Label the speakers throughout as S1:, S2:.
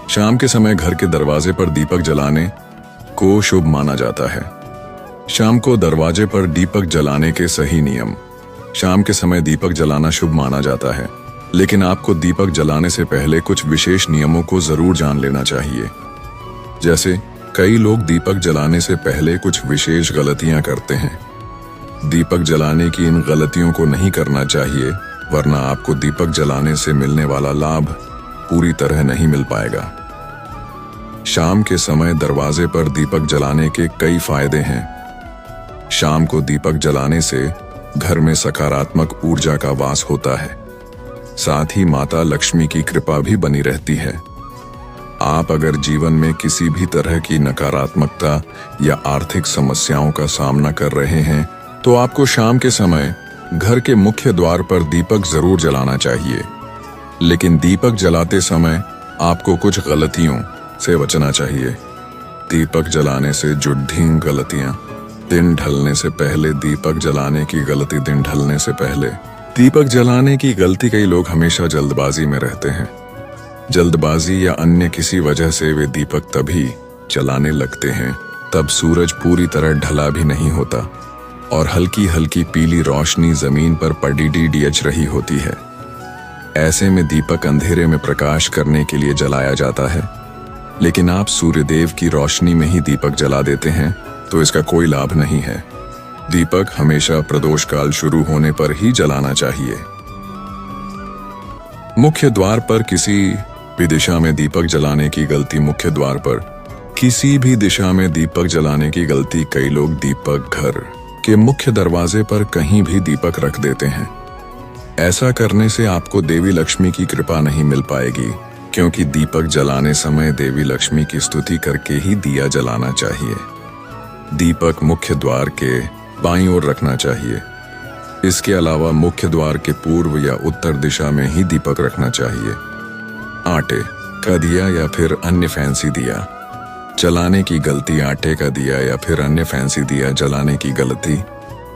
S1: शाम के समय घर के दरवाजे पर दीपक जलाने को शुभ माना जाता है। शाम को दरवाजे पर दीपक जलाने के सही नियम। शाम के समय दीपक जलाना शुभ माना जाता है, लेकिन आपको दीपक जलाने से पहले कुछ विशेष नियमों को जरूर जान लेना चाहिए। जैसे कई लोग दीपक जलाने से पहले कुछ विशेष गलतियां करते हैं। दीपक जलाने की इन गलतियों को नहीं करना चाहिए, वरना आपको दीपक जलाने से मिलने वाला लाभ पूरी तरह नहीं मिल पाएगा। शाम के समय दरवाजे पर दीपक जलाने के कई फायदे हैं। शाम को दीपक जलाने से घर में सकारात्मक ऊर्जा का वास होता है। साथ ही माता लक्ष्मी की कृपा भी बनी रहती है। आप अगर जीवन में किसी भी तरह की नकारात्मकता या आर्थिक समस्याओं का सामना कर रहे हैं, तो आपको शाम के समय घर के मुख्य द्वार पर दीपक जरूर जलाना चाहिए। लेकिन दीपक जलाते समय आपको कुछ गलतियों से बचना चाहिए। दीपक जलाने से जुड़ी गलतियां। दिन ढलने से पहले दीपक जलाने की गलती। दिन ढलने से पहले दीपक जलाने की गलती। कई लोग हमेशा जल्दबाजी में रहते हैं। जल्दबाजी या अन्य किसी वजह से वे दीपक तभी जलाने लगते हैं तब सूरज पूरी तरह ढला भी नहीं होता और हल्की हल्की पीली रोशनी जमीन पर पड़ी रही होती है। ऐसे में दीपक अंधेरे में प्रकाश करने के लिए जलाया जाता है, लेकिन आप सूर्यदेव की रोशनी में ही दीपक जला देते हैं तो इसका कोई लाभ नहीं है। दीपक हमेशा प्रदोष काल शुरू होने पर ही जलाना चाहिए। मुख्य द्वार पर किसी भी दिशा में दीपक जलाने की गलती। मुख्य द्वार पर किसी भी दिशा में दीपक जलाने की गलती। कई लोग दीपक घर के मुख्य दरवाजे पर कहीं भी दीपक रख देते हैं। ऐसा करने से आपको देवी लक्ष्मी की कृपा नहीं मिल पाएगी, क्योंकि दीपक जलाने समय देवी लक्ष्मी की स्तुति करके ही दिया जलाना चाहिए। दीपक मुख्य द्वार के बाईं ओर रखना चाहिए। इसके अलावा मुख्य द्वार के पूर्व या उत्तर दिशा में ही दीपक रखना चाहिए। आटे का दिया या फिर अन्य फैंसी दिया जलाने की गलती। आटे का दिया या फिर अन्य फैंसी दिया जलाने की गलती।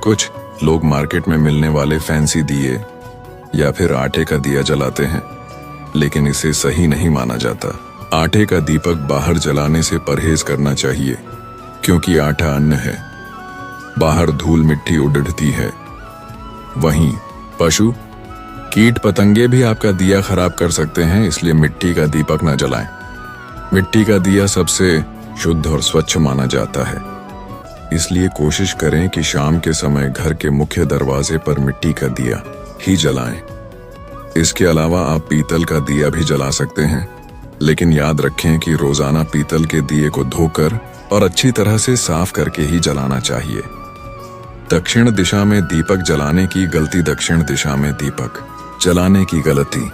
S1: कुछ लोग मार्केट में मिलने वाले फैंसी दिए या फिर आटे का दिया जलाते हैं, लेकिन इसे सही नहीं माना जाता। आटे का दीपक बाहर जलाने से परहेज करना चाहिए, क्योंकि आटा अन्न है। बाहर धूल मिट्टी उड़ती है। वहीं पशु कीट पतंगे भी आपका दिया खराब कर सकते हैं, इसलिए मिट्टी का दीपक न जलाएं। मिट्टी का दिया सबसे शुद्ध और स्वच्छ माना जाता है, इसलिए कोशिश करें कि शाम के समय घर के मुख्य दरवाजे पर मिट्टी का दिया ही जलाएं। इसके अलावा आप पीतल का दिया भी जला सकते हैं, लेकिन याद रखें कि रोजाना पीतल के दिए को धोकर और अच्छी तरह से साफ करके ही जलाना चाहिए। दक्षिण दिशा में दीपक जलाने की गलती। दक्षिण दिशा में दीपक जलाने की गलती।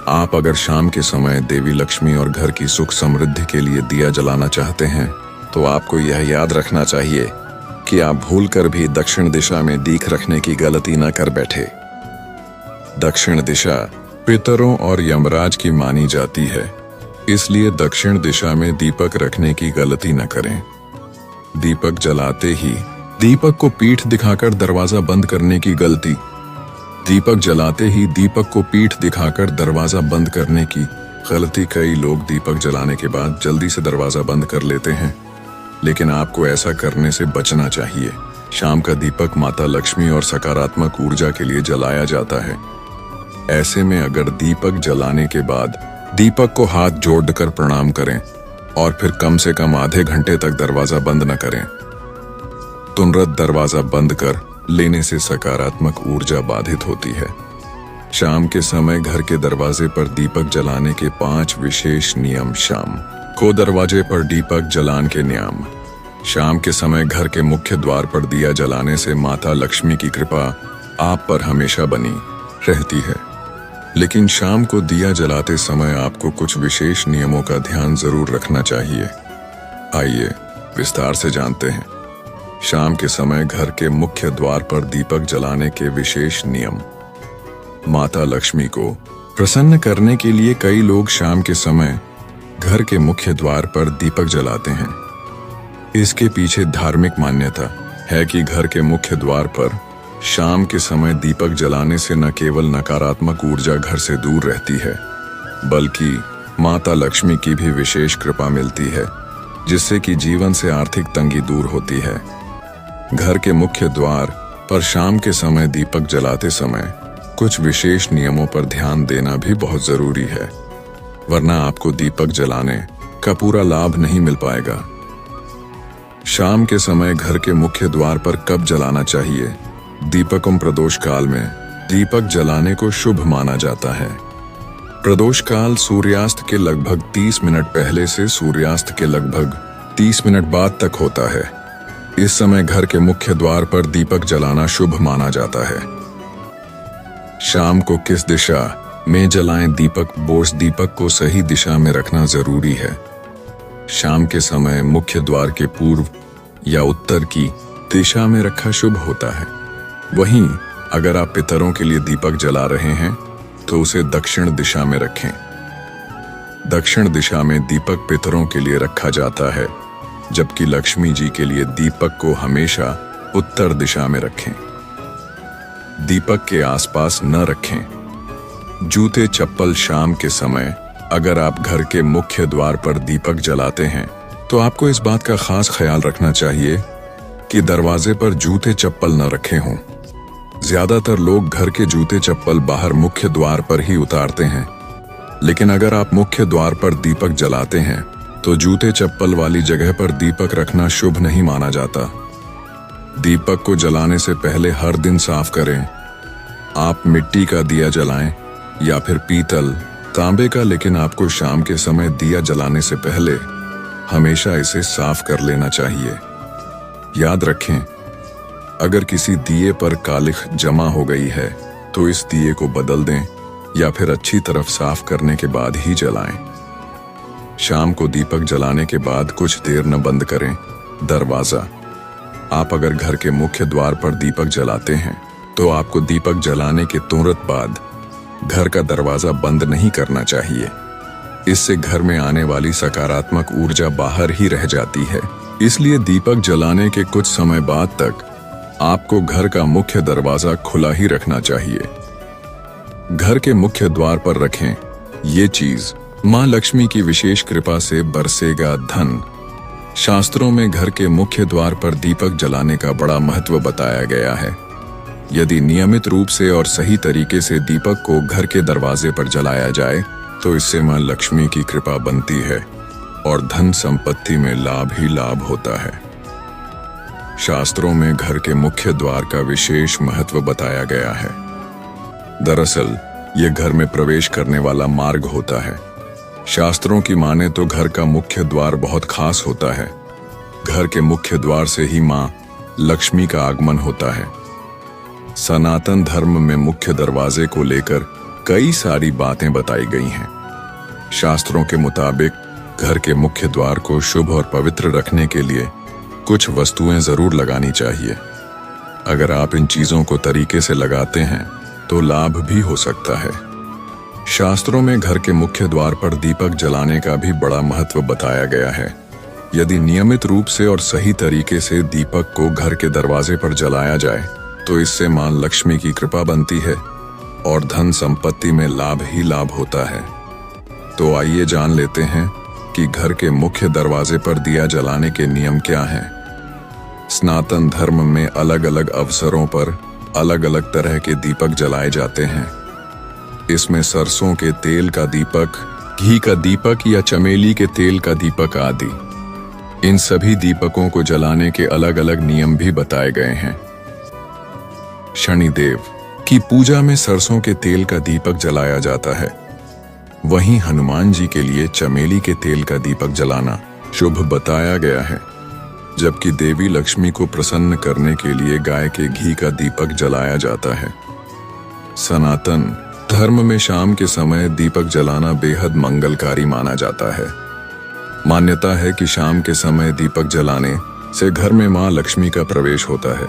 S1: आप अगर शाम के समय देवी लक्ष्मी और घर की सुख समृद्धि के लिए दिया जलाना चाहते हैं, तो आपको यह याद रखना चाहिए कि आप भूलकर भी दक्षिण दिशा में दीख रखने की गलती न कर बैठे। दक्षिण दिशा पितरों और यमराज की मानी जाती है, इसलिए दक्षिण दिशा में दीपक रखने की गलती न करें। दीपक जलाते ही दीपक को पीठ दिखाकर दरवाजा बंद करने की गलती। दीपक जलाते ही दीपक को पीठ दिखाकर दरवाजा बंद करने की गलती। कई लोग दीपक जलाने के बाद जल्दी से दरवाजा बंद कर लेते हैं, लेकिन आपको ऐसा करने से बचना चाहिए। शाम का दीपक माता लक्ष्मी और सकारात्मक ऊर्जा के लिए जलाया जाता है। ऐसे में अगर दीपक जलाने के बाद दीपक को हाथ जोड़कर प्रणाम करें और फिर कम से कम आधे घंटे तक दरवाजा बंद न करें। तुरंत दरवाजा बंद कर लेने से सकारात्मक ऊर्जा बाधित होती है। शाम के समय घर के दरवाजे पर दीपक जलाने के 5 विशेष नियम। शाम को दरवाजे पर दीपक जलाने के नियम। शाम के समय घर के मुख्य द्वार पर दिया जलाने से माता लक्ष्मी की कृपा आप पर हमेशा बनी रहती है, लेकिन शाम को दिया जलाते समय आपको कुछ विशेष नियमों का ध्यान जरूर रखना चाहिए। आइए विस्तार से जानते हैं। शाम के समय घर के मुख्य द्वार पर दीपक जलाने के विशेष नियम। माता लक्ष्मी को प्रसन्न करने के लिए कई लोग शाम के समय घर के मुख्य द्वार पर दीपक जलाते हैं। इसके पीछे धार्मिक मान्यता है कि घर के मुख्य द्वार पर शाम के समय दीपक जलाने से न केवल नकारात्मक ऊर्जा घर से दूर रहती है, बल्कि माता लक्ष्मी की भी विशेष कृपा मिलती है, जिससे कि जीवन से आर्थिक तंगी दूर होती है। घर के मुख्य द्वार पर शाम के समय दीपक जलाते समय कुछ विशेष नियमों पर ध्यान देना भी बहुत जरूरी है, वरना आपको दीपक जलाने का पूरा लाभ नहीं मिल पाएगा। शाम के समय घर के मुख्य द्वार पर कब जलाना चाहिए? दीपकम प्रदोष काल में दीपक जलाने को शुभ माना जाता है। प्रदोष काल सूर्यास्त के लगभग 30 मिनट पहले से सूर्यास्त के लगभग 30 मिनट बाद तक होता है। इस समय घर के मुख्य द्वार पर दीपक जलाना शुभ माना जाता है। शाम को किस दिशा में जलाएं दीपक? बोस दीपक को सही दिशा में रखना जरूरी है। शाम के समय मुख्य द्वार के पूर्व या उत्तर की दिशा में रखा शुभ होता है। वहीं अगर आप पितरों के लिए दीपक जला रहे हैं तो उसे दक्षिण दिशा में रखें। दक्षिण दिशा में दीपक पितरों के लिए रखा जाता है, जबकि लक्ष्मी जी के लिए दीपक को हमेशा उत्तर दिशा में रखें। दीपक के आसपास न रखें। जूते चप्पल शाम के समय अगर आप घर के मुख्य द्वार पर दीपक जलाते हैं तो आपको इस बात का खास ख्याल रखना चाहिए कि दरवाजे पर जूते चप्पल न रखे हों। ज्यादातर लोग घर के जूते चप्पल बाहर मुख्य द्वार पर ही उतारते हैं, लेकिन अगर आप मुख्य द्वार पर दीपक जलाते हैं तो जूते चप्पल वाली जगह पर दीपक रखना शुभ नहीं माना जाता। दीपक को जलाने से पहले हर दिन साफ करें। आप मिट्टी का दिया जलाएं या फिर पीतल, तांबे का, लेकिन आपको शाम के समय दिया जलाने से पहले हमेशा इसे साफ कर लेना चाहिए। याद रखें, अगर किसी दिए पर कालिख जमा हो गई है तो इस दिए को बदल दें या फिर अच्छी तरफ साफ करने के बाद ही जलाएं। शाम को दीपक जलाने के बाद कुछ देर न बंद करें दरवाजा। आप अगर घर के मुख्य द्वार पर दीपक जलाते हैं तो आपको दीपक जलाने के तुरंत बाद घर का दरवाजा बंद नहीं करना चाहिए। इससे घर में आने वाली सकारात्मक ऊर्जा बाहर ही रह जाती है। इसलिए दीपक जलाने के कुछ समय बाद तक आपको घर का मुख्य दरवाजा खुला ही रखना चाहिए। घर के मुख्य द्वार पर रखें। ये चीज मां लक्ष्मी की विशेष कृपा से बरसेगा धन। शास्त्रों में घर के मुख्य द्वार पर दीपक जलाने का बड़ा महत्व बताया गया है। यदि नियमित रूप से और सही तरीके से दीपक को घर के दरवाजे पर जलाया जाए तो इससे मां लक्ष्मी की कृपा बनती है और धन संपत्ति में लाभ ही लाभ होता है। शास्त्रों में घर के मुख्य द्वार का विशेष महत्व बताया गया है। दरअसल ये घर में प्रवेश करने वाला मार्ग होता है। शास्त्रों की माने तो घर का मुख्य द्वार बहुत खास होता है। घर के मुख्य द्वार से ही मां लक्ष्मी का आगमन होता है। सनातन धर्म में मुख्य दरवाजे को लेकर कई सारी बातें बताई गई हैं। शास्त्रों के मुताबिक घर के मुख्य द्वार को शुभ और पवित्र रखने के लिए कुछ वस्तुएं जरूर लगानी चाहिए। अगर आप इन चीजों को तरीके से लगाते हैं तो लाभ भी हो सकता है। शास्त्रों में घर के मुख्य द्वार पर दीपक जलाने का भी बड़ा महत्व बताया गया है। यदि नियमित रूप से और सही तरीके से दीपक को घर के दरवाजे पर जलाया जाए तो इससे मां लक्ष्मी की कृपा बनती है और धन संपत्ति में लाभ ही लाभ होता है। तो आइए जान लेते हैं कि घर के मुख्य दरवाजे पर दिया जलाने के नियम क्या हैं। सनातन धर्म में अलग अलग अवसरों पर अलग अलग तरह के दीपक जलाए जाते हैं। इसमें सरसों के तेल का दीपक, घी का दीपक या चमेली के तेल का दीपक आदि। इन सभी दीपकों को जलाने के अलग अलग नियम भी बताए गए हैं। शनिदेव की पूजा में सरसों के तेल का दीपक जलाया जाता है। वहीं हनुमान जी के लिए चमेली के तेल का दीपक जलाना शुभ बताया गया है, जबकि देवी लक्ष्मी को प्रसन्न करने के लिए गाय के घी का दीपक जलाया जाता है। सनातन धर्म में शाम के समय दीपक जलाना बेहद मंगलकारी माना जाता है। मान्यता है कि शाम के समय दीपक जलाने से घर में मां लक्ष्मी का प्रवेश होता है।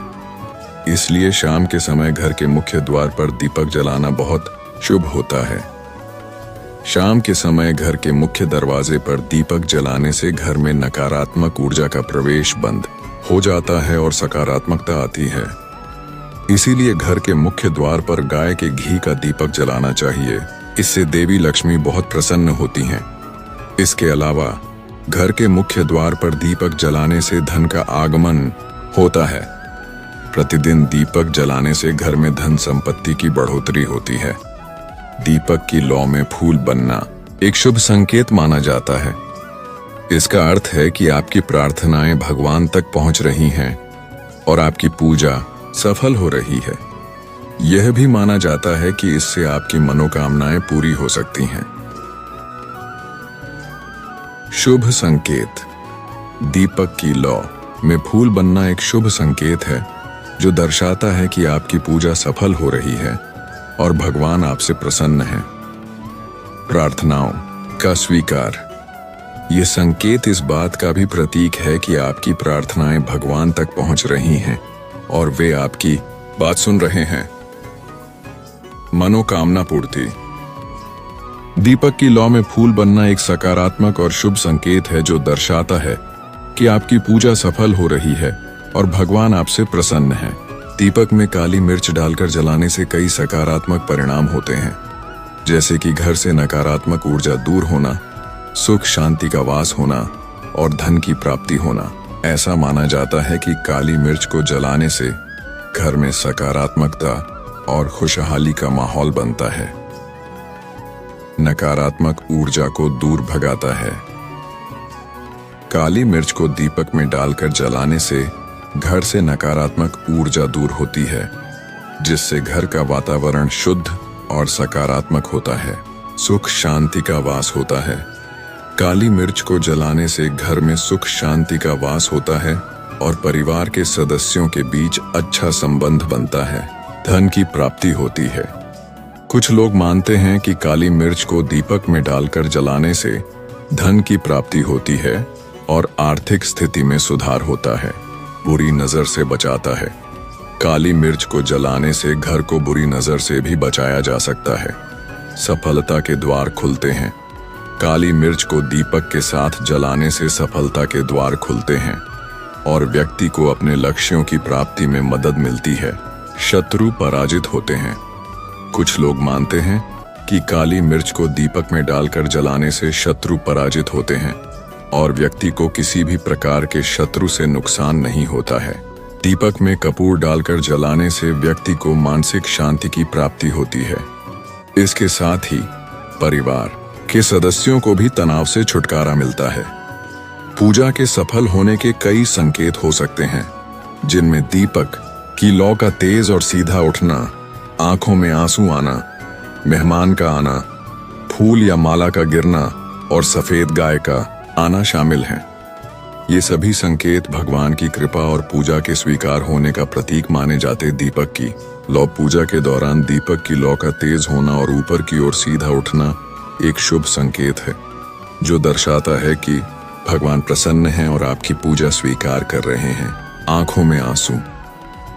S1: इसलिए शाम के समय घर के मुख्य द्वार पर दीपक जलाना बहुत शुभ होता है। शाम के समय घर के मुख्य दरवाजे पर दीपक जलाने से घर में नकारात्मक ऊर्जा का प्रवेश बंद हो जाता है और सकारात्मकता आती है। इसीलिए घर के मुख्य द्वार पर गाय के घी का दीपक जलाना चाहिए। इससे देवी लक्ष्मी बहुत प्रसन्न होती हैं इसके अलावा घर के मुख्य द्वार पर दीपक जलाने से धन का आगमन होता है। प्रतिदिन दीपक जलाने से घर में धन संपत्ति की बढ़ोतरी होती है। दीपक की लौ में फूल बनना एक शुभ संकेत माना जाता है। इसका अर्थ है कि आपकी प्रार्थनाएं भगवान तक पहुंच रही हैं और आपकी पूजा सफल हो रही है। यह भी माना जाता है कि इससे आपकी मनोकामनाएं पूरी हो सकती हैं। शुभ संकेत। दीपक की लौ में फूल बनना एक शुभ संकेत है जो दर्शाता है कि आपकी पूजा सफल हो रही है और भगवान आपसे प्रसन्न है। प्रार्थनाओं का स्वीकार। ये संकेत इस बात का भी प्रतीक है कि आपकी प्रार्थनाएं भगवान तक पहुंच रही हैं और वे आपकी बात सुन रहे हैं। मनोकामना पूर्ति। दीपक की लौ में फूल बनना एक सकारात्मक और शुभ संकेत है जो दर्शाता है कि आपकी पूजा सफल हो रही है और भगवान आपसे प्रसन्न है। दीपक में काली मिर्च डालकर जलाने से कई सकारात्मक परिणाम होते हैं, जैसे कि घर से नकारात्मक ऊर्जा दूर होना, सुख शांति का वास होना और धन की प्राप्ति होना। ऐसा माना जाता है कि काली मिर्च को जलाने से घर में सकारात्मकता और खुशहाली का माहौल बनता है। नकारात्मक ऊर्जा को दूर भगाता है। काली मिर्च को दीपक में डालकर जलाने से घर से नकारात्मक ऊर्जा दूर होती है, जिससे घर का वातावरण शुद्ध और सकारात्मक होता है। सुख शांति का वास होता है। काली मिर्च को जलाने से घर में सुख शांति का वास होता है और परिवार के सदस्यों के बीच अच्छा संबंध बनता है। धन की प्राप्ति होती है। कुछ लोग मानते हैं कि काली मिर्च को दीपक में डालकर जलाने से धन की प्राप्ति होती है और आर्थिक स्थिति में सुधार होता है। बुरी नजर से बचाता है। काली मिर्च को जलाने से घर को बुरी नजर से भी बचाया जा सकता है। सफलता के द्वार खुलते हैं। काली मिर्च को दीपक के साथ जलाने से सफलता के द्वार खुलते हैं और व्यक्ति को अपने लक्ष्यों की प्राप्ति में मदद मिलती है। शत्रु पराजित होते हैं। कुछ लोग मानते हैं कि काली मिर्च को दीपक में डालकर जलाने से शत्रु पराजित होते हैं और व्यक्ति को किसी भी प्रकार के शत्रु से नुकसान नहीं होता है। दीपक में कपूर डालकर जलाने से व्यक्ति को मानसिक शांति की प्राप्ति होती है। इसके साथ ही परिवार के सदस्यों को भी तनाव से छुटकारा मिलता है। पूजा के सफल होने के कई संकेत हो सकते हैं, जिनमें दीपक की लौ का तेज और सीधा उठना, आंखों में आंसू आना, मेहमान का आना, फूल या माला का गिरना और सफेद गाय का आना शामिल हैं। ये सभी संकेत भगवान की कृपा और पूजा के स्वीकार होने का प्रतीक माने जाते। दीपक की लौ। पूजा के दौरान दीपक की लौ का तेज होना और ऊपर की ओर सीधा उठना एक शुभ संकेत है जो दर्शाता है कि भगवान प्रसन्न हैं और आपकी पूजा स्वीकार कर रहे हैं। आंखों में आंसू।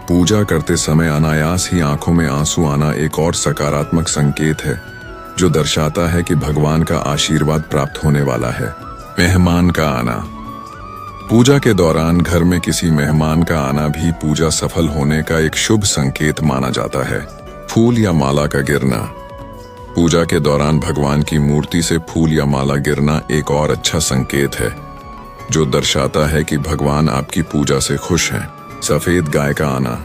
S1: पूजा करते समय अनायास ही आंखों में आंसू आना एक और सकारात्मक संकेत है जो दर्शाता है कि भगवान का आशीर्वाद प्राप्त होने वाला है। मेहमान का आना। पूजा के दौरान घर में किसी मेहमान का आना भी पूजा सफल होने का एक शुभ संकेत माना जाता है। फूल या माला का गिरना। पूजा के दौरान भगवान की मूर्ति से फूल या माला गिरना एक और अच्छा संकेत है जो दर्शाता है कि भगवान आपकी पूजा से खुश हैं। सफेद गाय का आना।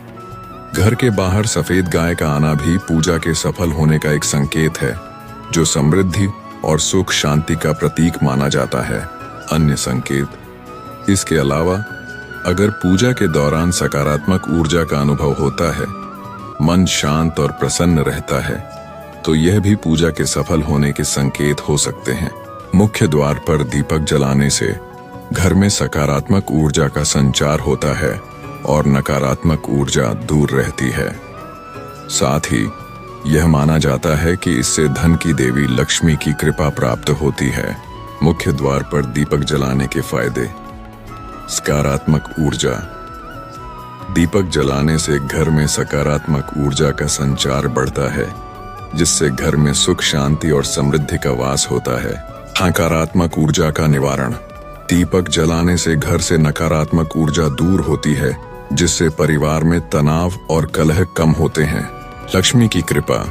S1: घर के बाहर सफेद गाय का आना भी पूजा के सफल होने का एक संकेत है जो समृद्धि और सुख शांति का प्रतीक माना जाता है। अन्य संकेत। इसके अलावा अगर पूजा के दौरान सकारात्मक ऊर्जा का अनुभव होता है, मन शांत और प्रसन्न रहता है, तो यह भी पूजा के सफल होने के संकेत हो सकते हैं। मुख्य द्वार पर दीपक जलाने से घर में सकारात्मक ऊर्जा का संचार होता है और नकारात्मक ऊर्जा दूर रहती है। साथ ही यह माना जाता है कि इससे धन की देवी लक्ष्मी की कृपा प्राप्त होती है। मुख्य द्वार पर दीपक जलाने के फायदे। सकारात्मक ऊर्जा। दीपक जलाने से घर में सकारात्मक ऊर्जा का संचार बढ़ता है, जिससे घर में सुख शांति और समृद्धि का वास होता है। नकारात्मक ऊर्जा का निवारण। दीपक जलाने से घर से नकारात्मक ऊर्जा दूर होती है, जिससे परिवार में तनाव और कलह कम होते हैं। लक्ष्मी की कृपा।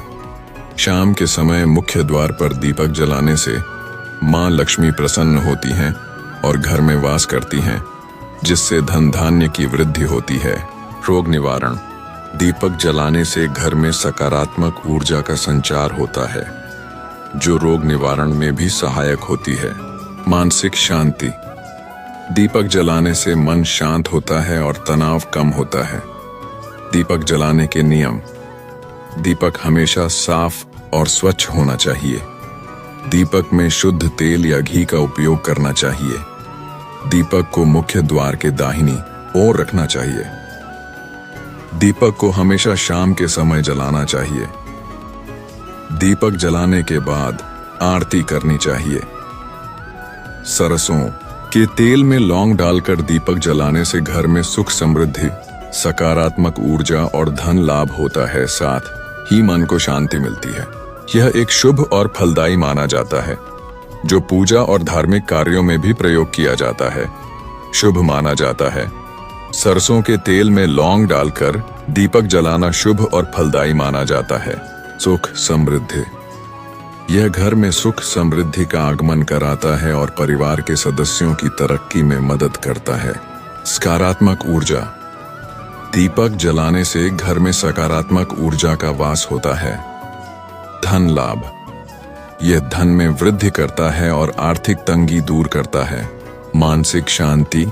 S1: शाम के समय मुख्य द्वार पर दीपक जलाने से माँ लक्ष्मी प्रसन्न होती हैं और घर में वास करती हैं, जिससे धन धान्य की वृद्धि होती है। रोग निवारण। दीपक जलाने से घर में सकारात्मक ऊर्जा का संचार होता है, जो रोग निवारण में भी सहायक होती है। मानसिक शांति। दीपक जलाने से मन शांत होता है और तनाव कम होता है। दीपक जलाने के नियम। दीपक हमेशा साफ और स्वच्छ होना चाहिए। दीपक में शुद्ध तेल या घी का उपयोग करना चाहिए। दीपक को मुख्य द्वार के दाहिनी ओर रखना चाहिए। दीपक को हमेशा शाम के समय जलाना चाहिए। दीपक जलाने के बाद आरती करनी चाहिए। सरसों के तेल में लौंग डालकर दीपक जलाने से घर में सुख समृद्धि, सकारात्मक ऊर्जा और धन लाभ होता है, साथ ही मन को शांति मिलती है। यह एक शुभ और फलदायी माना जाता है, जो पूजा और धार्मिक कार्यों में भी प्रयोग किया जाता है। शुभ माना जाता है। सरसों के तेल में लौंग डालकर दीपक जलाना शुभ और फलदायी माना जाता है। सुख समृद्धि। यह घर में सुख समृद्धि का आगमन कराता है और परिवार के सदस्यों की तरक्की में मदद करता है। सकारात्मक ऊर्जा। दीपक जलाने से घर में सकारात्मक ऊर्जा का वास होता है। धन लाभ। यह धन में वृद्धि करता है और आर्थिक तंगी दूर करता है। मानसिक शांति।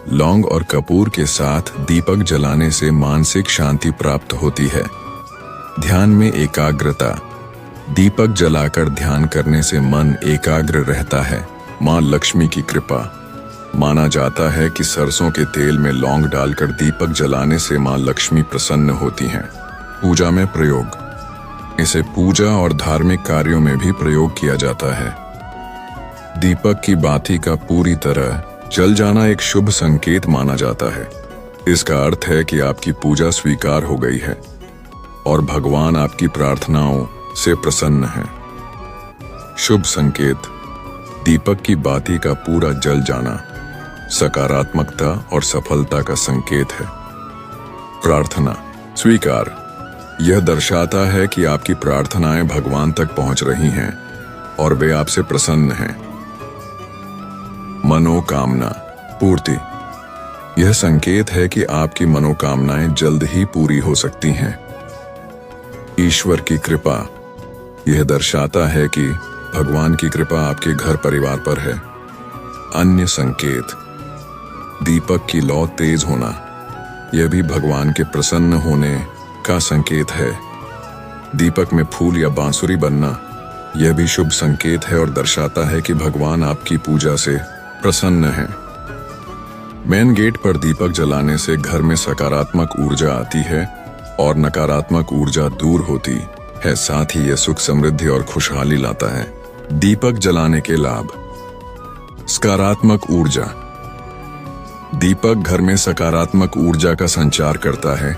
S1: लौंग और कपूर के साथ दीपक जलाने से मानसिक शांति प्राप्त होती है। ध्यान में एकाग्रता। दीपक जलाकर ध्यान करने से मन एकाग्र रहता है। माँ लक्ष्मी की कृपा। माना जाता है कि सरसों के तेल में लौंग डालकर दीपक जलाने से माँ लक्ष्मी प्रसन्न होती हैं। पूजा में प्रयोग। इसे पूजा और धार्मिक कार्यों में भी प्रयोग किया जाता है। दीपक की बाती का पूरी तरह जल जाना एक शुभ संकेत माना जाता है। इसका अर्थ है कि आपकी पूजा स्वीकार हो गई है और भगवान आपकी प्रार्थनाओं से प्रसन्न है। शुभ संकेत। दीपक की बाती का पूरा जल जाना सकारात्मकता और सफलता का संकेत है। प्रार्थना स्वीकार। यह दर्शाता है कि आपकी प्रार्थनाएं भगवान तक पहुंच रही हैं और वे आपसे प्रसन्न हैं। मनोकामना पूर्ति। यह संकेत है कि आपकी मनोकामनाएं जल्द ही पूरी हो सकती हैं। ईश्वर की कृपा। यह दर्शाता है कि भगवान की कृपा आपके घर परिवार पर है। अन्य संकेत। दीपक की लौ तेज होना। यह भी भगवान के प्रसन्न होने का संकेत है। दीपक में फूल या बांसुरी बनना यह भी शुभ संकेत है और दर्शाता है कि भगवान आपकी पूजा से प्रसन्न है। मेन गेट पर दीपक जलाने से घर में सकारात्मक ऊर्जा आती है और नकारात्मक ऊर्जा दूर होती है, साथ ही यह सुख समृद्धि और खुशहाली लाता है। दीपक जलाने के लाभ। सकारात्मक ऊर्जा। दीपक घर में सकारात्मक ऊर्जा का संचार करता है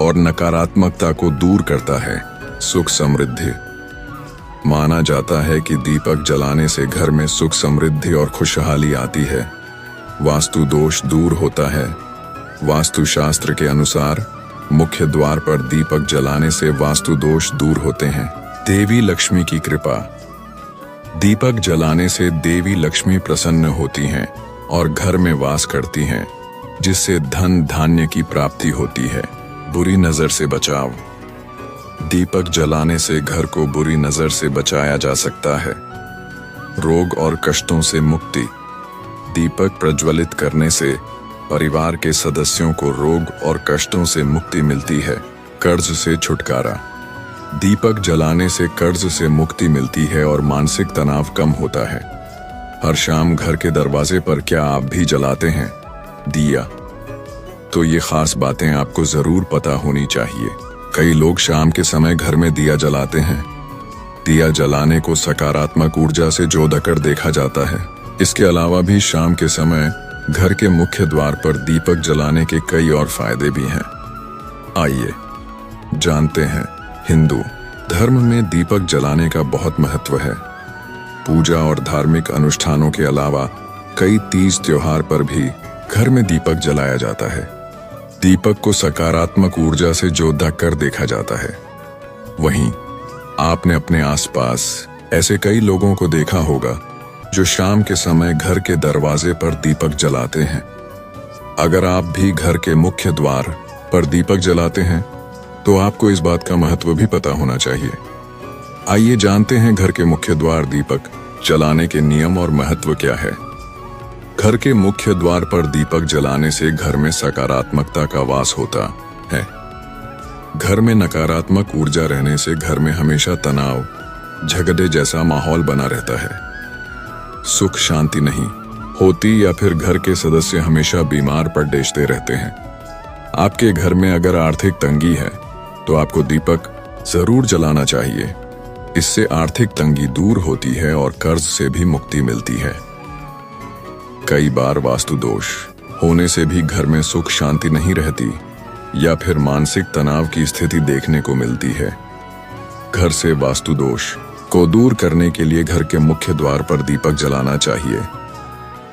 S1: और नकारात्मकता को दूर करता है। सुख समृद्धि। माना जाता है कि दीपक जलाने से घर में सुख समृद्धि और खुशहाली आती है। वास्तु दोष दूर होता है। वास्तु शास्त्र के अनुसार मुख्य द्वार पर दीपक जलाने से वास्तु दोष दूर होते हैं। देवी लक्ष्मी की कृपा। दीपक जलाने से देवी लक्ष्मी प्रसन्न होती हैं और घर में वास करती हैं, जिससे धन धान्य की प्राप्ति होती है। बुरी नजर से बचाव। दीपक जलाने से घर को बुरी नजर से बचाया जा सकता है। रोग और कष्टों से मुक्ति। दीपक प्रज्वलित करने से परिवार के सदस्यों को रोग और कष्टों से मुक्ति मिलती है। कर्ज से छुटकारा। दीपक जलाने से कर्ज से मुक्ति मिलती है और मानसिक तनाव कम होता है। हर शाम घर के दरवाजे पर क्या आप भी जलाते हैं दिया? तो ये खास बातें आपको जरूर पता होनी चाहिए। कई लोग शाम के समय घर में दिया जलाते हैं। दिया जलाने को सकारात्मक ऊर्जा से जोड़कर देखा जाता है। इसके अलावा भी शाम के समय घर के मुख्य द्वार पर दीपक जलाने के कई और फायदे भी हैं। आइए जानते हैं। हिंदू धर्म में दीपक जलाने का बहुत महत्व है। पूजा और धार्मिक अनुष्ठानों के अलावा कई तीज त्योहार पर भी घर में दीपक जलाया जाता है। दीपक को सकारात्मक ऊर्जा से जोड़ा कर देखा जाता है। वहीं आपने अपने आसपास ऐसे कई लोगों को देखा होगा जो शाम के समय घर के दरवाजे पर दीपक जलाते हैं। अगर आप भी घर के मुख्य द्वार पर दीपक जलाते हैं तो आपको इस बात का महत्व भी पता होना चाहिए। आइए जानते हैं घर के मुख्य द्वार दीपक जलाने के नियम और महत्व क्या है। घर के मुख्य द्वार पर दीपक जलाने से घर में सकारात्मकता का वास होता है। घर में नकारात्मक ऊर्जा रहने से घर में हमेशा तनाव, झगड़े जैसा माहौल बना रहता है। सुख शांति नहीं होती या फिर घर के सदस्य हमेशा बीमार पड़ते रहते हैं। आपके घर में अगर आर्थिक तंगी है तो आपको दीपक जरूर जलाना चाहिए। इससे आर्थिक तंगी दूर होती है और कर्ज से भी मुक्ति मिलती है। कई बार वास्तु दोष होने से भी घर में सुख शांति नहीं रहती या फिर मानसिक तनाव की स्थिति देखने को मिलती है। घर से वास्तु दोष को दूर करने के लिए घर के मुख्य द्वार पर दीपक जलाना चाहिए।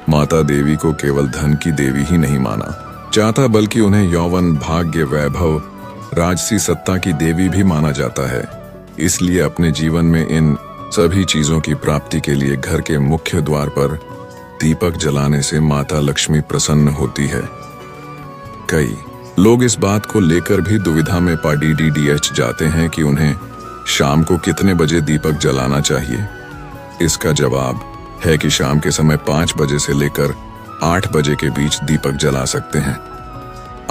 S1: माता देवी को केवल धन की देवी ही नहीं माना जाता, बल्कि उन्हें यौवन, भाग्य, वैभव, राजसी सत्ता की देवी भी माना जाता है। इसलिए अपने जीवन में इन सभी चीजों की प्राप्ति के लिए घर के मुख्य द्वार पर दीपक जलाने से माता लक्ष्मी प्रसन्न होती है। कई लोग इस बात को लेकर भी दुविधा में पड़ जाते हैं कि उन्हें शाम को कितने बजे दीपक जलाना चाहिए। इसका जवाब है कि शाम के समय 5 बजे से लेकर 8 बजे के बीच दीपक जला सकते हैं।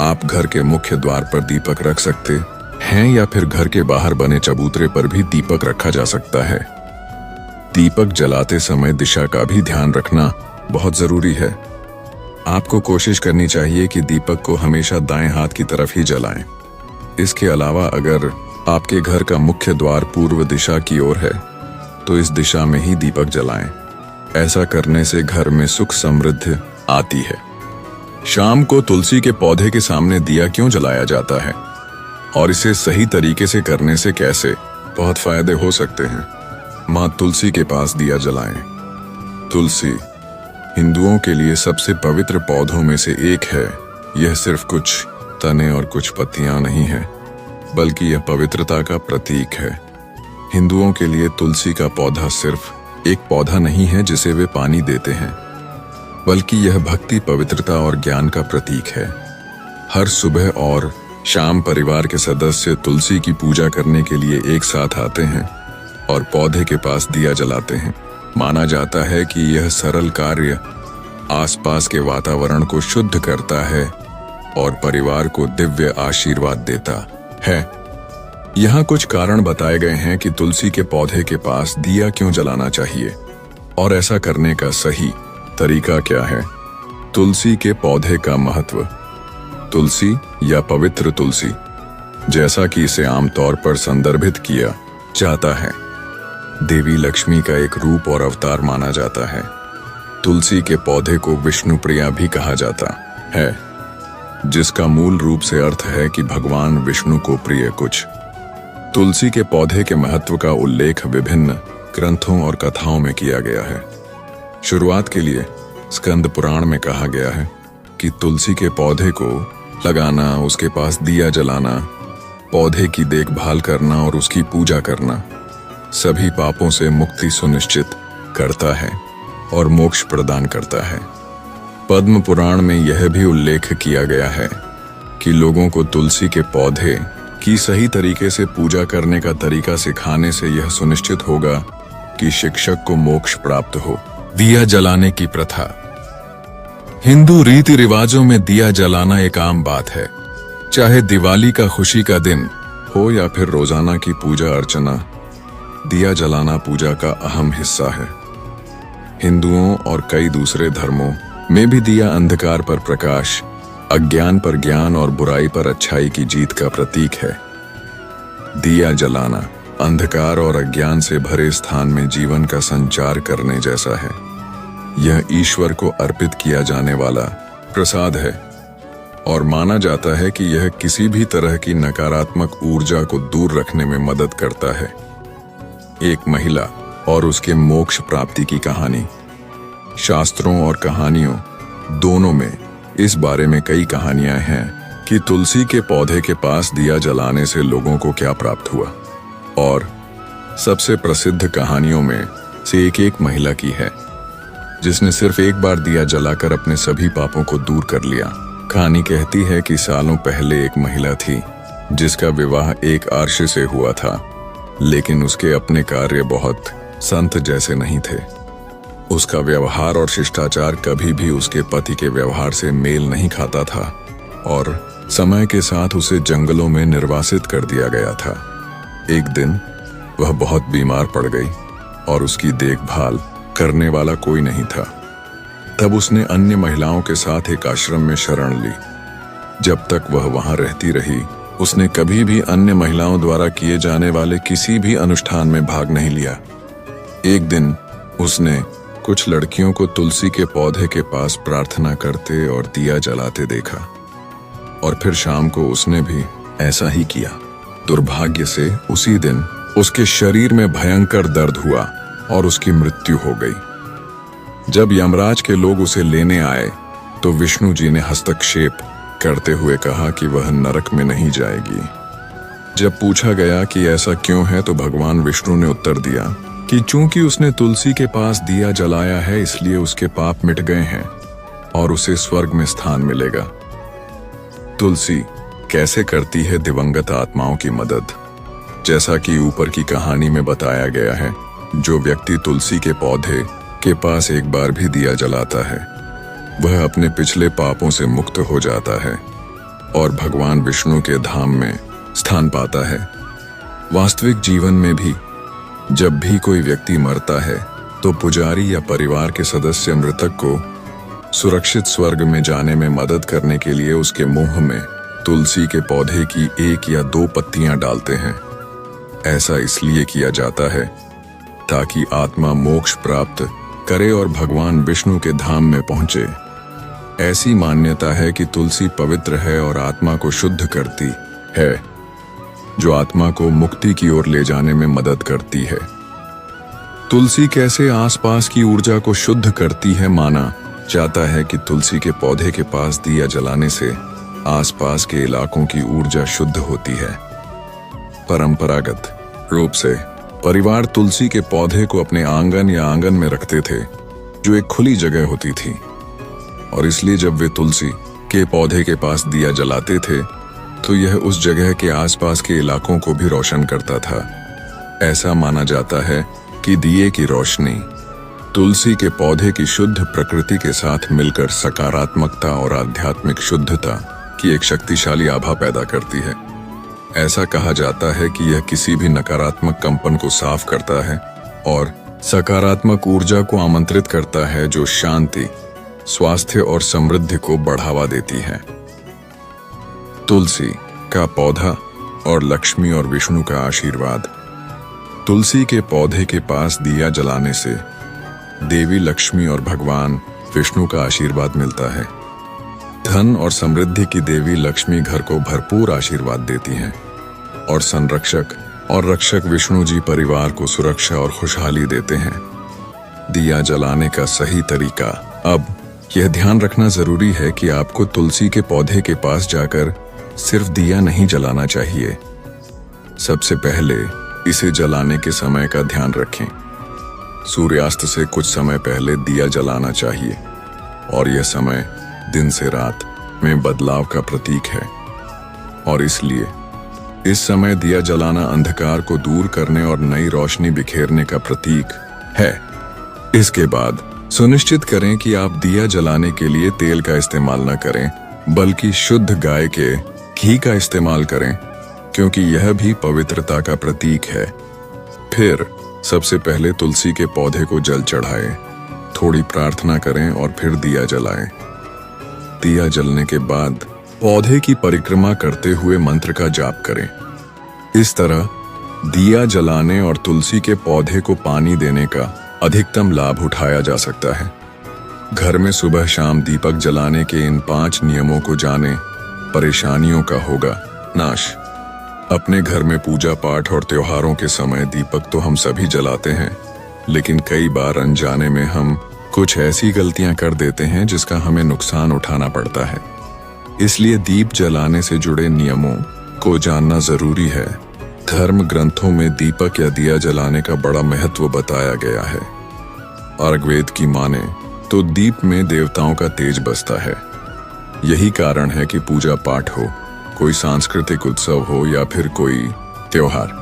S1: आप घर के मुख्य द्वार पर दीपक रख सकते हैं या फिर घर के बाहर बने चबूतरे पर भी दीपक रखा जा सकता है। दीपक जलाते समय दिशा का भी ध्यान रखना बहुत जरूरी है। आपको कोशिश करनी चाहिए कि दीपक को हमेशा दाएं हाथ की तरफ ही जलाएं। इसके अलावा अगर आपके घर का मुख्य द्वार पूर्व दिशा की ओर है तो इस दिशा में ही दीपक जलाएं। ऐसा करने से घर में सुख समृद्धि आती है। शाम को तुलसी के पौधे के सामने दिया क्यों जलाया जाता है और इसे सही तरीके से करने से कैसे बहुत फायदे हो सकते हैं। मां तुलसी के पास दिया जलाएं। तुलसी हिंदुओं के लिए सबसे पवित्र पौधों में से एक है। यह सिर्फ कुछ तने और कुछ पत्तियां नहीं है, बल्कि यह पवित्रता का प्रतीक है। हिंदुओं के लिए तुलसी का पौधा सिर्फ एक पौधा नहीं है जिसे वे पानी देते हैं, बल्कि यह भक्ति, पवित्रता और ज्ञान का प्रतीक है। हर सुबह और शाम परिवार के सदस्य तुलसी की पूजा करने के लिए एक साथ आते हैं और पौधे के पास दिया जलाते हैं। माना जाता है कि यह सरल कार्य आसपास के वातावरण को शुद्ध करता है और परिवार को दिव्य आशीर्वाद देता है। यहाँ कुछ कारण बताए गए हैं कि तुलसी के पौधे के पास दिया क्यों जलाना चाहिए और ऐसा करने का सही तरीका क्या है। तुलसी के पौधे का महत्व। तुलसी या पवित्र तुलसी, जैसा कि इसे आमतौर पर संदर्भित किया जाता है, देवी लक्ष्मी का एक रूप और अवतार माना जाता है। तुलसी के पौधे को विष्णु प्रिया भी कहा जाता है, जिसका मूल रूप से अर्थ है कि भगवान विष्णु को प्रिय कुछ। तुलसी के पौधे के महत्व का उल्लेख विभिन्न ग्रंथों और कथाओं में किया गया है। शुरुआत के लिए स्कंद पुराण में कहा गया है कि तुलसी के पौधे को लगाना, उसके पास दिया जलाना, पौधे की देखभाल करना और उसकी पूजा करना सभी पापों से मुक्ति सुनिश्चित करता है और मोक्ष प्रदान करता है। पद्म पुराण में यह भी उल्लेख किया गया है कि लोगों को तुलसी के पौधे की सही तरीके से पूजा करने का तरीका सिखाने से यह सुनिश्चित होगा कि शिक्षक को मोक्ष प्राप्त हो। दिया जलाने की प्रथा। हिंदू रीति रिवाजों में दिया जलाना एक आम बात है। चाहे दिवाली का खुशी का दिन हो या फिर रोजाना की पूजा अर्चना, दिया जलाना पूजा का अहम हिस्सा है। हिंदुओं और कई दूसरे धर्मों में भी दिया अंधकार पर प्रकाश, अज्ञान पर ज्ञान और बुराई पर अच्छाई की जीत का प्रतीक है। दिया जलाना अंधकार और अज्ञान से भरे स्थान में जीवन का संचार करने जैसा है। यह ईश्वर को अर्पित किया जाने वाला प्रसाद है और माना जाता है कि यह किसी भी तरह की नकारात्मक ऊर्जा को दूर रखने में मदद करता है। एक महिला और उसके मोक्ष प्राप्ति की कहानी। शास्त्रों और कहानियों दोनों में इस बारे में कई कहानियां हैं कि तुलसी के पौधे के पास दिया जलाने से लोगों को क्या प्राप्त हुआ, और सबसे प्रसिद्ध कहानियों में से एक महिला की है। जिसने सिर्फ एक बार दिया जलाकर अपने सभी पापों को दूर कर लिया। कहानी कहती है कि सालों पहले एक महिला थी जिसका विवाह एक आर्ष से हुआ था, लेकिन उसके अपने कार्य बहुत संत जैसे नहीं थे। उसका व्यवहार और शिष्टाचार कभी भी उसके पति के व्यवहार से मेल नहीं खाता था और समय के साथ उसे जंगलों में निर्वासित कर दिया गया था। एक दिन वह बहुत बीमार पड़ गई और उसकी देखभाल करने वाला कोई नहीं था। तब उसने अन्य महिलाओं के साथ एक आश्रम में शरण ली। जब तक वह वहां रहती रही, उसने कभी भी अन्य महिलाओं द्वारा किए जाने वाले किसी भी अनुष्ठान में भाग नहीं लिया। एक दिन उसने कुछ लड़कियों को तुलसी के पौधे के पास प्रार्थना करते और दिया जलाते देखा और फिर शाम को उसने भी ऐसा ही किया। दुर्भाग्य से उसी दिन उसके शरीर में भयंकर दर्द हुआ और उसकी मृत्यु हो गई। जब यमराज के लोग उसे लेने आए तो विष्णु जी ने हस्तक्षेप करते हुए कहा कि वह नरक में नहीं जाएगी। जब पूछा गया कि ऐसा क्यों है तो भगवान विष्णु ने उत्तर दिया कि चूंकि उसने तुलसी के पास दिया जलाया है इसलिए उसके पाप मिट गए हैं और उसे स्वर्ग में स्थान मिलेगा। तुलसी कैसे करती है दिवंगत आत्माओं की मदद? जैसा कि ऊपर की कहानी में बताया गया है, जो व्यक्ति तुलसी के पौधे के पास एक बार भी दिया जलाता है वह अपने पिछले पापों से मुक्त हो जाता है और भगवान विष्णु के धाम में स्थान पाता है। वास्तविक जीवन में भी जब भी कोई व्यक्ति मरता है तो पुजारी या परिवार के सदस्य मृतक को सुरक्षित स्वर्ग में जाने में मदद करने के लिए उसके मुंह में तुलसी के पौधे की 1 या 2 पत्तियां डालते हैं। ऐसा इसलिए किया जाता है ताकि आत्मा मोक्ष प्राप्त करे और भगवान विष्णु के धाम में पहुंचे। ऐसी मान्यता है कि तुलसी पवित्र है और आत्मा को शुद्ध करती है, जो आत्मा को मुक्ति की ओर ले जाने में मदद करती है। तुलसी कैसे आसपास की ऊर्जा को शुद्ध करती है? माना जाता है कि तुलसी के पौधे के पास दिया जलाने से आसपास के इलाकों की ऊर्जा शुद्ध होती है। परंपरागत रूप से परिवार तुलसी के पौधे को अपने आंगन या आंगन में रखते थे, जो एक खुली जगह होती थी, और इसलिए जब वे तुलसी के पौधे के पास दिया जलाते थे तो यह उस जगह के आसपास के इलाकों को भी रोशन करता था। ऐसा माना जाता है कि दिए की रोशनी तुलसी के पौधे की शुद्ध प्रकृति के साथ मिलकर सकारात्मकता और आध्यात्मिक शुद्धता की एक शक्तिशाली आभा पैदा करती है। ऐसा कहा जाता है कि यह किसी भी नकारात्मक कंपन को साफ करता है और सकारात्मक ऊर्जा को आमंत्रित करता है, जो शांति, स्वास्थ्य और समृद्धि को बढ़ावा देती है। तुलसी का पौधा और लक्ष्मी और विष्णु का आशीर्वाद। तुलसी के पौधे के पास दिया जलाने से देवी लक्ष्मी और भगवान विष्णु का आशीर्वाद मिलता है। धन और समृद्धि की देवी लक्ष्मी घर को भरपूर आशीर्वाद देती हैं और संरक्षक और रक्षक विष्णु जी परिवार को सुरक्षा और खुशहाली देते हैं। दिया जलाने का सही तरीका। अब यह ध्यान रखना जरूरी है कि आपको तुलसी के पौधे के पास जाकर सिर्फ दिया नहीं जलाना चाहिए। सबसे पहले इसे जलाने के समय का ध्यान रखें। सूर्यास्त से कुछ समय पहले दिया जलाना चाहिए और यह समय दिन से रात में बदलाव का प्रतीक है और इसलिए इस समय दिया जलाना अंधकार को दूर करने और नई रोशनी बिखेरने का प्रतीक है। इसके बाद सुनिश्चित करें कि आप दिया जलाने के लिए तेल का इस्तेमाल न करें, बल्कि शुद्ध गाय के घी का इस्तेमाल करें, क्योंकि यह भी पवित्रता का प्रतीक है। फिर सबसे पहले तुलसी के पौधे को जल चढ़ाएं, थोड़ी प्रार्थना करें और फिर दिया जलाएं। दिया जलने के बाद पौधे की परिक्रमा करते हुए मंत्र का जाप करें। इस तरह दिया जलाने और तुलसी के पौधे को पानी देने का अधिकतम लाभ उठाया जा सकता है। घर में सुबह शाम दीपक जलाने के इन 5 नियमों को जानें, परेशानियों का होगा नाश। अपने घर में पूजा पाठ और त्योहारों के समय दीपक तो हम सभी जलाते हैं, लेकिन कई बार अनजाने में हम कुछ ऐसी गलतियां कर देते हैं जिसका हमें नुकसान उठाना पड़ता है। इसलिए दीप जलाने से जुड़े नियमों को जानना जरूरी है। धर्म ग्रंथों में दीपक या दिया जलाने का बड़ा महत्व बताया गया है। अर्ग्वेद की माने तो दीप में देवताओं का तेज बसता है। यही कारण है कि पूजा पाठ हो, कोई सांस्कृतिक उत्सव हो या फिर कोई त्योहार,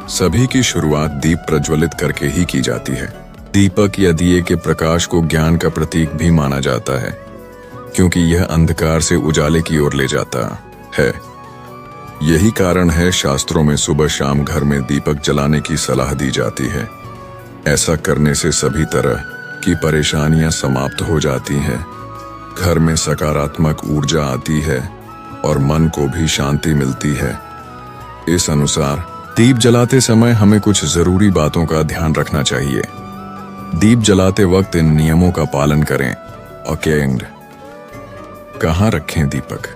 S1: सभी की शुरुआत दीप प्रज्वलित करके ही की जाती है। दीपक या दिए के प्रकाश को ज्ञान का प्रतीक भी माना जाता है, क्योंकि यह अंधकार से उजाले की ओर ले जाता है। यही कारण है शास्त्रों में सुबह शाम घर में दीपक जलाने की सलाह दी जाती है। ऐसा करने से सभी तरह की परेशानियां समाप्त हो जाती हैं, घर में सकारात्मक ऊर्जा आती है और मन को भी शांति मिलती है। इस अनुसार दीप जलाते समय हमें कुछ जरूरी बातों का ध्यान रखना चाहिए। दीप जलाते वक्त इन नियमों का पालन करें। और कहाँ रखें दीपक?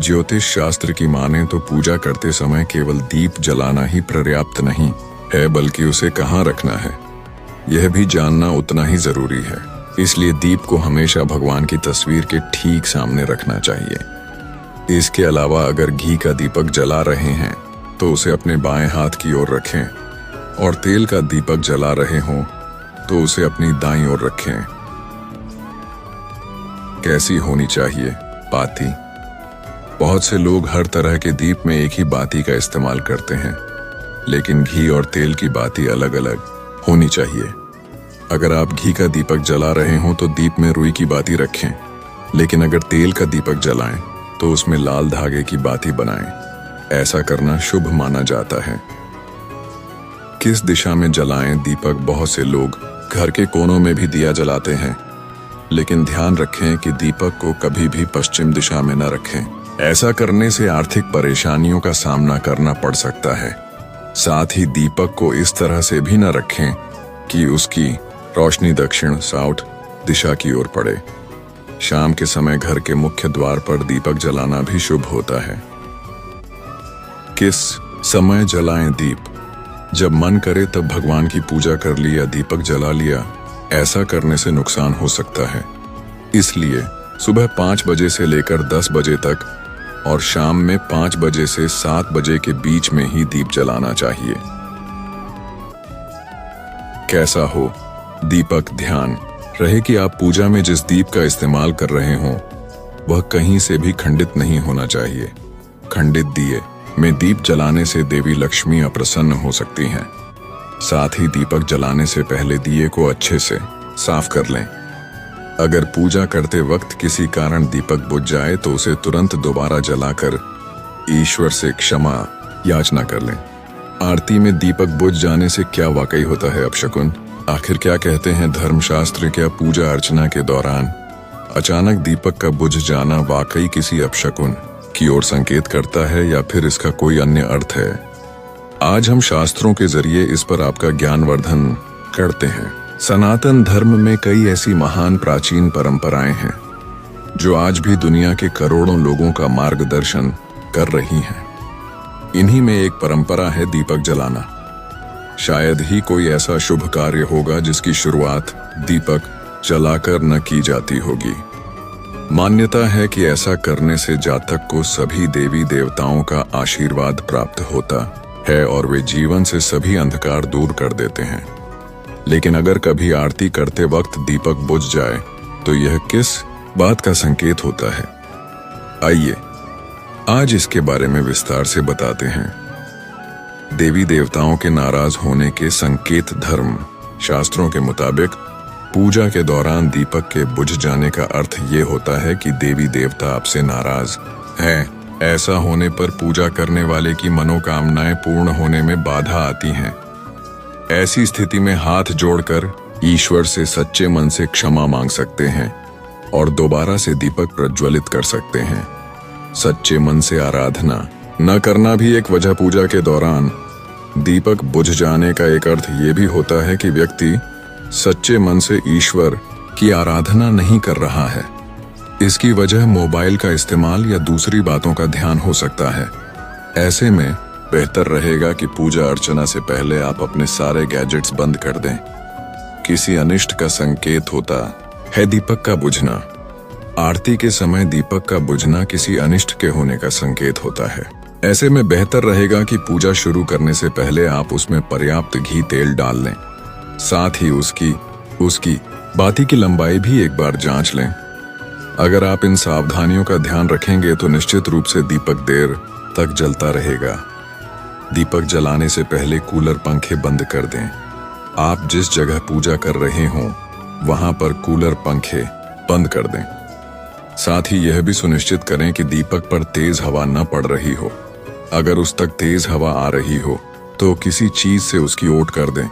S1: ज्योतिष शास्त्र की माने तो पूजा करते समय केवल दीप जलाना ही पर्याप्त नहीं है, बल्कि उसे कहाँ रखना है यह भी जानना उतना ही जरूरी है। इसलिए दीप को हमेशा भगवान की तस्वीर के ठीक सामने रखना चाहिए। इसके अलावा अगर घी का दीपक जला रहे हैं तो उसे अपने बाएं हाथ की ओर रखें और तेल का दीपक जला रहे हों तो उसे अपनी दाईं ओर रखें। कैसी होनी चाहिए बाती? बहुत से लोग हर तरह के दीप में एक ही बाती का इस्तेमाल करते हैं, लेकिन घी और तेल की बाती अलग अलग होनी चाहिए। अगर आप घी का दीपक जला रहे हों तो दीप में रुई की बाती रखें, लेकिन अगर तेल का दीपक जलाएं तो उसमें लाल धागे की बाती बनाएं। ऐसा करना शुभ माना जाता है। किस दिशा में जलाएं दीपक? बहुत से लोग घर के कोनों में भी दिया जलाते हैं, लेकिन ध्यान रखें कि दीपक को कभी भी पश्चिम दिशा में न रखें। ऐसा करने से आर्थिक परेशानियों का सामना करना पड़ सकता है। साथ ही दीपक को इस तरह से भी न रखें कि उसकी रोशनी दक्षिण साउथ दिशा की ओर पड़े। शाम के समय घर के मुख्य द्वार पर दीपक जलाना भी शुभ होता है। किस समय जलाएं दीप? जब मन करे तब भगवान की पूजा कर लिया, दीपक जला लिया, ऐसा करने से नुकसान हो सकता है। इसलिए सुबह 5 बजे से लेकर 10 बजे तक और शाम में 5 बजे से 7 बजे के बीच में ही दीप जलाना चाहिए। कैसा हो दीपक? ध्यान रहे कि आप पूजा में जिस दीप का इस्तेमाल कर रहे हों वह कहीं से भी खंडित नहीं होना चाहिए। खंडित दिए में दीप जलाने से देवी लक्ष्मी अप्रसन्न हो सकती हैं। साथ ही दीपक जलाने से पहले दिए को अच्छे से साफ कर लें। अगर पूजा करते वक्त किसी कारण दीपक बुझ जाए तो उसे तुरंत दोबारा जलाकर ईश्वर से क्षमा याचना कर लें। आरती में दीपक बुझ जाने से क्या वाकई होता है अपशकुन? आखिर क्या कहते हैं धर्मशास्त्र? क्या पूजा अर्चना के दौरान अचानक दीपक का बुझ जाना वाकई किसी अपशकुन की ओर संकेत करता है या फिर इसका कोई अन्य अर्थ है? आज हम शास्त्रों के जरिए इस पर आपका ज्ञानवर्धन करते हैं। सनातन धर्म में कई ऐसी महान प्राचीन परंपराएं हैं जो आज भी दुनिया के करोड़ों लोगों का मार्गदर्शन कर रही हैं। इन्हीं में एक परंपरा है दीपक जलाना। शायद ही कोई ऐसा शुभ कार्य होगा जिसकी शुरुआत दीपक जलाकर न की जाती होगी। मान्यता है कि ऐसा करने से जातक को सभी देवी देवताओं का आशीर्वाद प्राप्त होता है और वे जीवन से सभी अंधकार दूर कर देते हैं। लेकिन अगर कभी आरती करते वक्त दीपक बुझ जाए तो यह किस बात का संकेत होता है? आइए आज इसके बारे में विस्तार से बताते हैं। देवी देवताओं के नाराज होने के संकेत। धर्म शास्त्रों के मुताबिक पूजा के दौरान दीपक के बुझ जाने का अर्थ ये होता है कि देवी देवता आपसे नाराज हैं। ऐसा होने पर पूजा करने वाले की मनोकामनाएं पूर्ण होने में बाधा आती हैं। ऐसी स्थिति में हाथ जोड़कर ईश्वर से सच्चे मन से क्षमा मांग सकते हैं और दोबारा से दीपक प्रज्वलित कर सकते हैं। सच्चे मन से आराधना न करना भी एक वजह। पूजा के दौरान दीपक बुझ जाने का एक अर्थ ये भी होता है कि व्यक्ति सच्चे मन से ईश्वर की आराधना नहीं कर रहा है। इसकी वजह मोबाइल का इस्तेमाल या दूसरी बातों का ध्यान हो सकता है। ऐसे में बेहतर रहेगा कि पूजा अर्चना से पहले आप अपने सारे गैजेट्स बंद कर दें। किसी अनिष्ट का संकेत होता है दीपक का बुझना। आरती के समय दीपक का बुझना किसी अनिष्ट के होने का संकेत होता है। ऐसे में बेहतर रहेगा कि पूजा शुरू करने से पहले आप उसमें पर्याप्त घी तेल डाल लें। साथ ही उसकी बाती की लंबाई भी एक बार जांच लें। अगर आप इन सावधानियों का ध्यान रखेंगे तो निश्चित रूप से दीपक देर तक जलता रहेगा। दीपक जलाने से पहले कूलर पंखे बंद कर दें। आप जिस जगह पूजा कर रहे हों वहां पर कूलर पंखे बंद कर दें। साथ ही यह भी सुनिश्चित करें कि दीपक पर तेज हवा न पड़ रही हो। अगर उस तक तेज हवा आ रही हो तो किसी चीज से उसकी ओट कर दें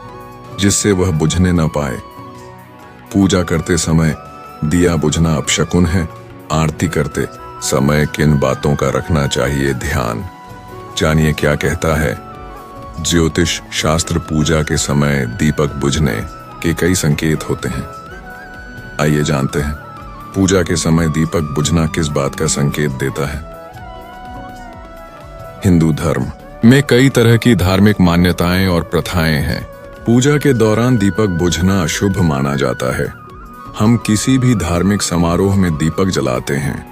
S1: जिससे वह बुझने न पाए। पूजा करते समय दिया बुझना अपशकुन है। आरती करते समय किन बातों का रखना चाहिए ध्यान, जानिए क्या कहता है ज्योतिष शास्त्र। पूजा के समय दीपक बुझने के कई संकेत होते हैं। आइए जानते हैं पूजा के समय दीपक बुझना किस बात का संकेत देता है। हिंदू धर्म में कई तरह की धार्मिक मान्यताएं और प्रथाएं हैं। पूजा के दौरान दीपक बुझना अशुभ माना जाता है। हम किसी भी धार्मिक समारोह में दीपक जलाते हैं,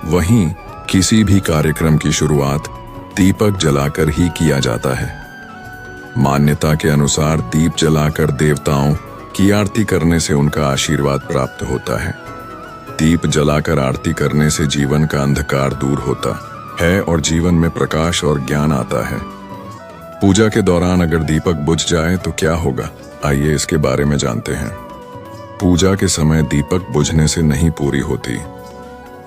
S1: वहीं किसी भी कार्यक्रम की शुरुआत दीपक जलाकर ही किया जाता है। मान्यता के अनुसार दीप जलाकर देवताओं की आरती करने से उनका आशीर्वाद प्राप्त होता है। दीप जलाकर आरती करने से जीवन का अंधकार दूर होता है और जीवन में प्रकाश और ज्ञान आता है। पूजा के दौरान अगर दीपक बुझ जाए तो क्या होगा, आइए इसके बारे में जानते हैं। पूजा के समय दीपक बुझने से नहीं पूरी होती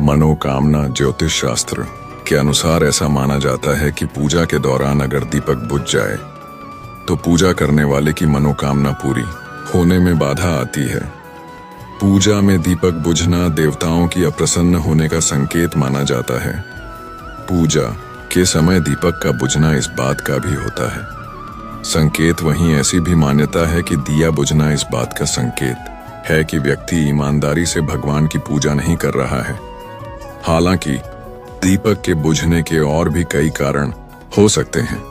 S1: मनोकामना। ज्योतिष शास्त्र के अनुसार ऐसा माना जाता है कि पूजा के दौरान अगर दीपक बुझ जाए तो पूजा करने वाले की मनोकामना पूरी होने में बाधा आती है। पूजा में दीपक बुझना देवताओं की अप्रसन्न होने का संकेत माना जाता है। पूजा के समय दीपक का बुझना इस बात का भी होता है संकेत। वहीं ऐसी भी मान्यता है कि दिया बुझना इस बात का संकेत है कि व्यक्ति ईमानदारी से भगवान की पूजा नहीं कर रहा है। हालांकि दीपक के बुझने के और भी कई कारण हो सकते हैं।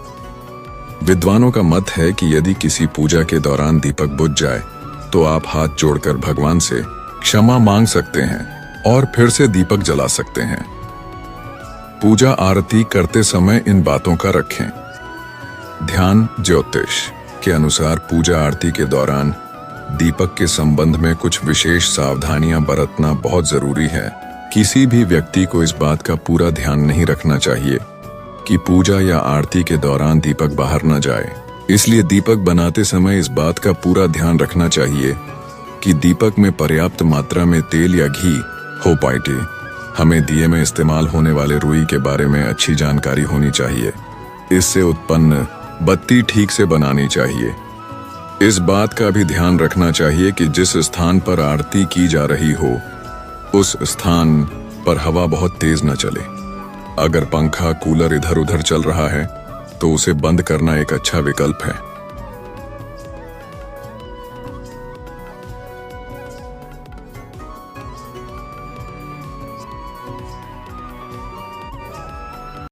S1: विद्वानों का मत है कि यदि किसी पूजा के दौरान दीपक बुझ जाए तो आप हाथ जोड़कर भगवान से क्षमा मांग सकते हैं और फिर से दीपक जला सकते हैं। पूजा आरती करते समय इन बातों का रखें ध्यान। ज्योतिष के अनुसार पूजा आरती के दौरान दीपक के संबंध में कुछ विशेष सावधानियां बरतना बहुत जरूरी है। किसी भी व्यक्ति को इस बात का पूरा ध्यान नहीं रखना चाहिए कि पूजा या आरती के दौरान दीपक बाहर न जाए। इसलिए दीपक बनाते समय इस बात का पूरा ध्यान रखना चाहिए कि दीपक में पर्याप्त मात्रा में तेल या घी हो पाए। हमें दिए में इस्तेमाल होने वाले रुई के बारे में अच्छी जानकारी होनी चाहिए। इससे उत्पन्न बत्ती ठीक से बनानी चाहिए। इस बात का भी ध्यान रखना चाहिए कि जिस स्थान पर आरती की जा रही हो उस स्थान पर हवा बहुत तेज न चले। अगर पंखा कूलर इधर उधर चल रहा है तो उसे बंद करना एक अच्छा विकल्प है।